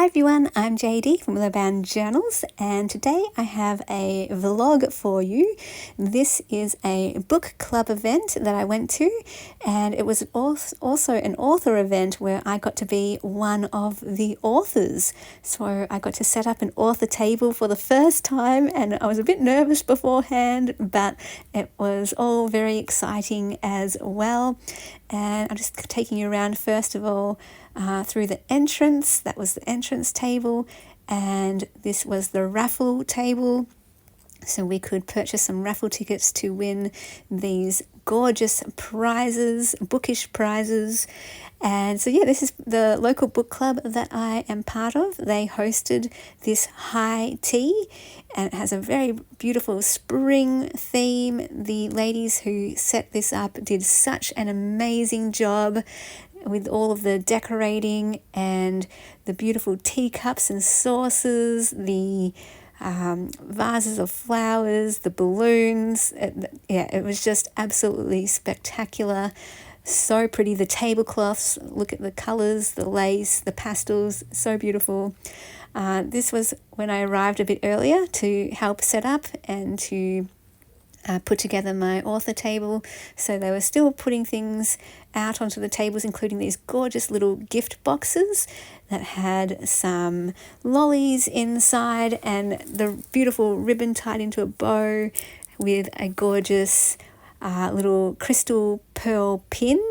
Hi everyone, I'm JD from Willowbound Journals, and today I have a vlog for you. This is a book club event that I went to, and it was also an author event where I got to be one of the authors. So I got to set up an author table for the first time, and I was a bit nervous beforehand, but it was all very exciting as well. And I'm just taking you around first of all through the entrance. That was the entrance table, and this was the raffle table. So we could purchase some raffle tickets to win these gorgeous prizes, bookish prizes. And so yeah, this is the local book club that I am part of. They hosted this high tea, and it has a very beautiful spring theme. The ladies who set this up did such an amazing job with all of the decorating and the beautiful teacups and saucers, the vases of flowers, the balloons. It was just absolutely spectacular. So pretty. The tablecloths, look at the colours, the lace, the pastels, so beautiful. This was when I arrived a bit earlier to help set up and to put together my author table. So they were still putting things out onto the tables, including these gorgeous little gift boxes that had some lollies inside and the beautiful ribbon tied into a bow with a gorgeous little crystal pearl pin,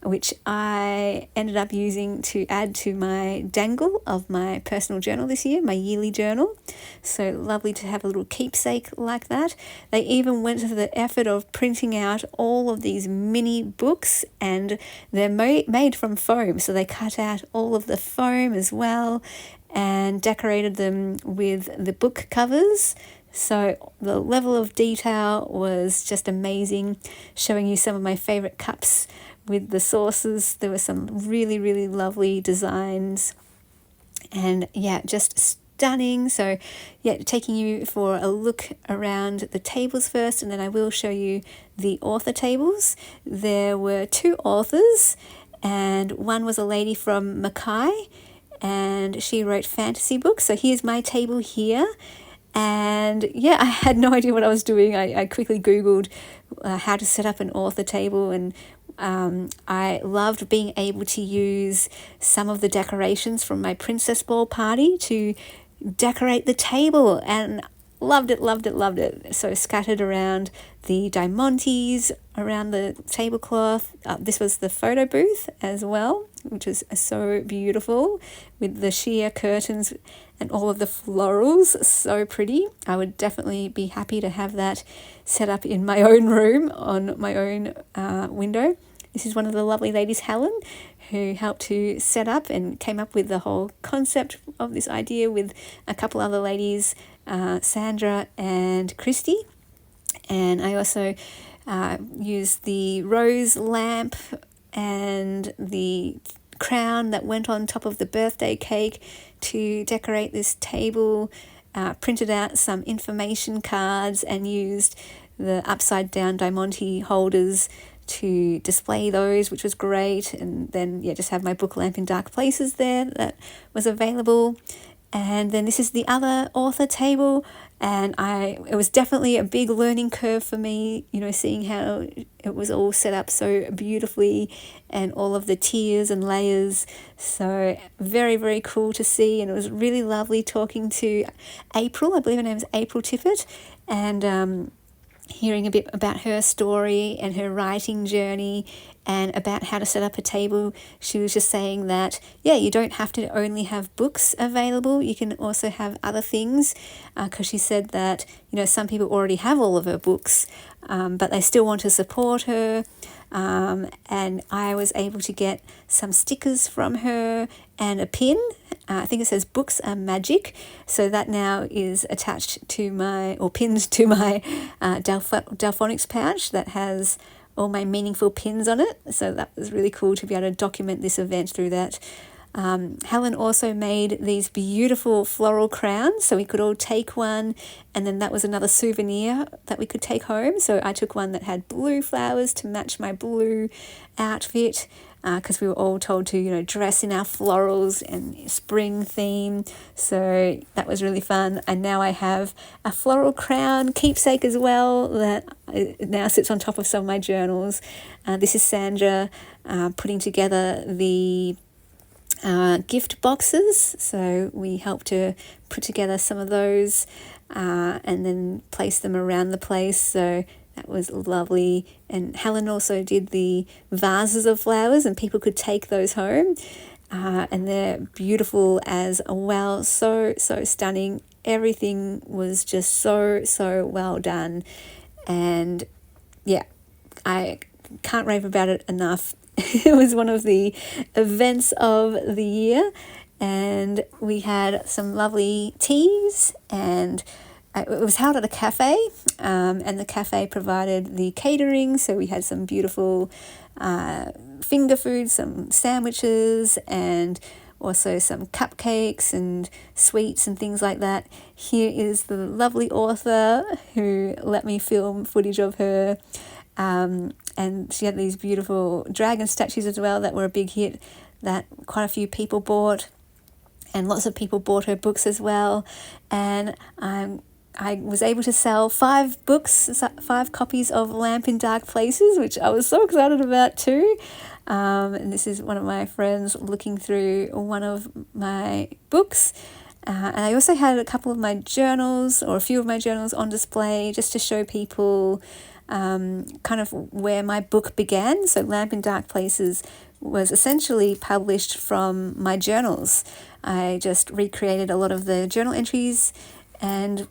which I ended up using to add to my dangle of my personal journal this year, my yearly journal. So lovely to have a little keepsake like that. They even went to the effort of printing out all of these mini books, and they're made from foam. So they cut out all of the foam as well and decorated them with the book covers. So the level of detail was just amazing, showing you some of my favorite cups with the saucers. There were some really, really lovely designs, and yeah, just stunning. So yeah, taking you for a look around the tables first, and then I will show you the author tables. There were two authors, and one was a lady from Mackay, and she wrote fantasy books. So here's my table here. And yeah, I had no idea what I was doing. I quickly Googled how to set up an author table, and I loved being able to use some of the decorations from my Princess Ball party to decorate the table, and loved it. So scattered around the diamantes, around the tablecloth. This was the photo booth as well, which was so beautiful with the sheer curtains and all of the florals. So pretty. I would definitely be happy to have that set up in my own room on my own window. This is one of the lovely ladies, Helen, who helped to set up and came up with the whole concept of this idea with a couple other ladies, Sandra and Christy. And I also used the rose lamp and the crown that went on top of the birthday cake to decorate this table, printed out some information cards and used the upside down diamante holders to display those, which was great. And then just have my book lamp in dark places there that was available. And then this is the other author table, and it was definitely a big learning curve for me, seeing how it was all set up so beautifully and all of the tiers and layers. So very, very cool to see, and it was really lovely talking to April. I believe her name is April Tippett, and hearing a bit about her story and her writing journey and about how to set up a table. She was just saying that, you don't have to only have books available. You can also have other things, because she said that, some people already have all of her books, but they still want to support her. And I was able to get some stickers from her and a pin. I think it says "Books are Magic," so that now is attached to pinned to my Delphonics pouch that has all my meaningful pins on it. So that was really cool to be able to document this event through that. Helen also made these beautiful floral crowns, so we could all take one, and then that was another souvenir that we could take home. So I took one that had blue flowers to match my blue outfit, because we were all told to, dress in our florals and spring theme. So that was really fun. And now I have a floral crown keepsake as well that now sits on top of some of my journals. This is Sandra putting together the gift boxes. So we helped to put together some of those and then place them around the place. So that was lovely. And Helen also did the vases of flowers, and people could take those home. And they're beautiful as well. So stunning. Everything was just so well done. And yeah, I can't rave about it enough. It was one of the events of the year, and we had some lovely teas, and it was held at a cafe, and the cafe provided the catering, so we had some beautiful finger food, some sandwiches, and also some cupcakes and sweets and things like that. Here is the lovely author who let me film footage of her. And she had these beautiful dragon statues as well that were a big hit that quite a few people bought, and lots of people bought her books as well. And I was able to sell 5 copies of Lamp in Dark Places, which I was so excited about too. And this is one of my friends looking through one of my books. And I also had a couple of my journals, or a few of my journals, on display just to show people kind of where my book began. So Lamp in Dark Places was essentially published from my journals. I just recreated a lot of the journal entries and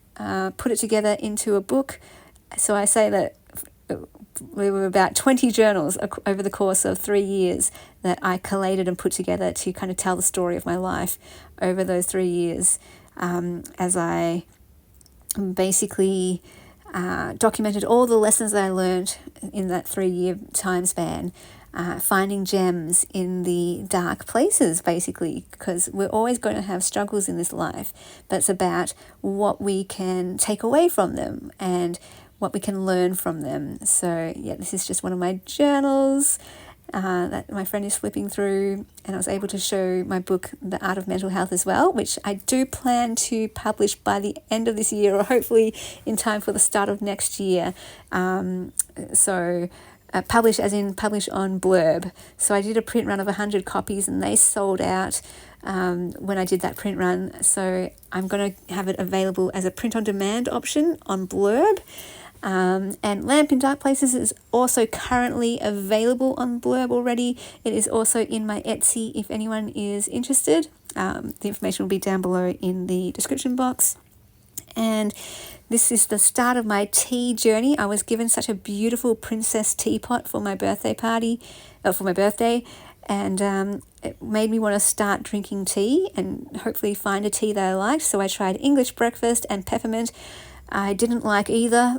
put it together into a book. So I say that there were about 20 journals over the course of 3 years that I collated and put together to kind of tell the story of my life over those 3 years, as I basically documented all the lessons that I learned in that 3-year time span, finding gems in the dark places, basically, because we're always going to have struggles in this life, but it's about what we can take away from them and what we can learn from them. So yeah, this is just one of my journals that my friend is flipping through, and I was able to show my book, The Art of Mental Health, as well, which I do plan to publish by the end of this year, or hopefully in time for the start of next year. Publish as in publish on Blurb. So I did a print run of 100 copies, and they sold out when I did that print run. So I'm going to have it available as a print on demand option on Blurb. And Lamp in Dark Places is also currently available on Blurb already. It is also in my Etsy if anyone is interested. The information will be down below in the description box. And this is the start of my tea journey. I was given such a beautiful princess teapot for my birthday, and it made me want to start drinking tea and hopefully find a tea that I liked. So I tried English breakfast and peppermint. I didn't like either.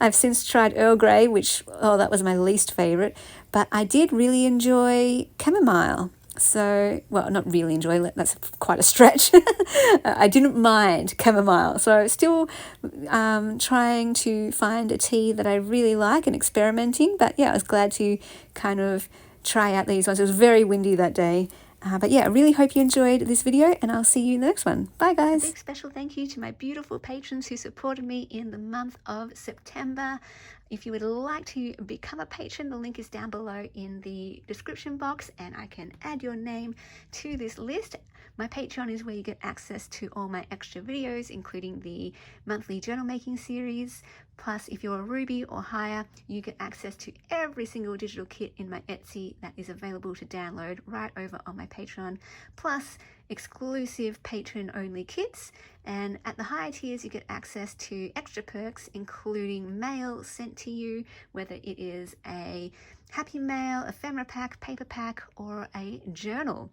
I've since tried Earl Grey, that was my least favourite, but I did really enjoy chamomile. So, well, not really enjoy, that's quite a stretch. I didn't mind chamomile. So still trying to find a tea that I really like and experimenting. But yeah, I was glad to kind of try out these ones. It was very windy that day. But yeah, I really hope you enjoyed this video, and I'll see you in the next one. Bye, guys. A big special thank you to my beautiful patrons who supported me in the month of September. If you would like to become a patron, the link is down below in the description box, and I can add your name to this list. My Patreon is where you get access to all my extra videos, including the monthly journal making series. Plus, if you're a Ruby or higher, you get access to every single digital kit in my Etsy that is available to download right over on my Patreon. Plus, exclusive patron-only kits. And at the higher tiers, you get access to extra perks, including mail sent to you, whether it is a Happy Mail, ephemera pack, paper pack, or a journal.